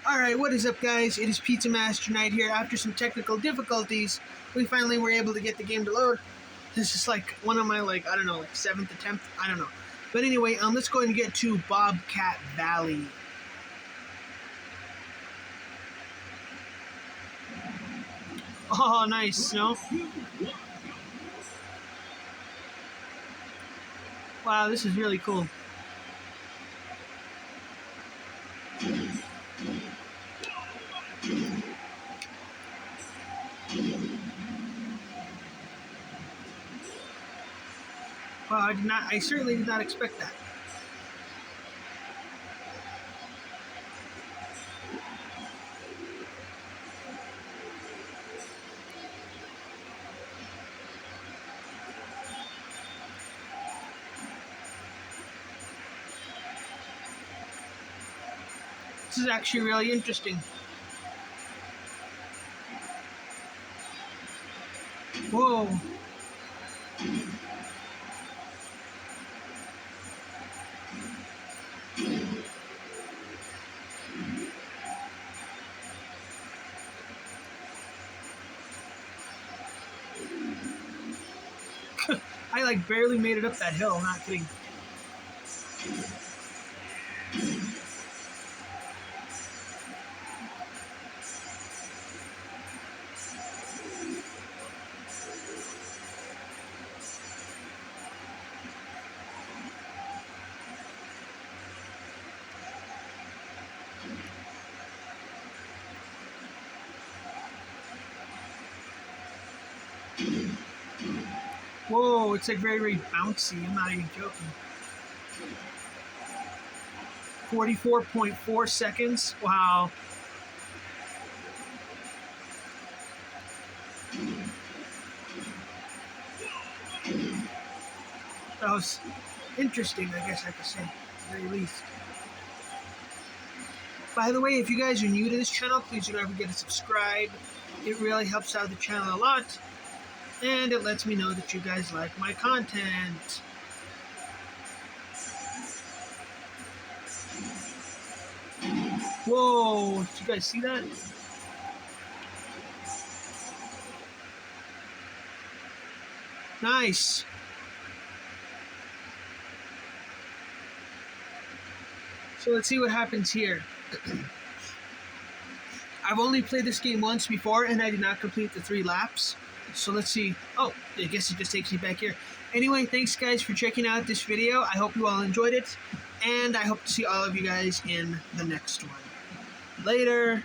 Alright, what is up guys? It is Pizza Master Knight here. After some technical difficulties, we finally were able to get the game to load. This is like one of my, I don't know, 7th attempt? I don't know. But anyway, let's go ahead and get to Bobcat Valley. Oh, nice, snow. Wow, this is really cool. Wow, I certainly did not expect that. This is actually really interesting. Whoa. I barely made it up that hill, not kidding. Whoa, it's very, very bouncy. I'm not even joking. 44.4 seconds. Wow. That was interesting, I guess I could say, at the very least. By the way, if you guys are new to this channel, please don't forget to subscribe. It really helps out the channel a lot. And it lets me know that you guys like my content. Whoa, did you guys see that? Nice. So let's see what happens here. I've only played this game once before and I did not complete the 3 laps. So let's see. Oh, I guess it just takes me back here. Anyway, thanks guys for checking out this video. I hope you all enjoyed it. And I hope to see all of you guys in the next one. Later.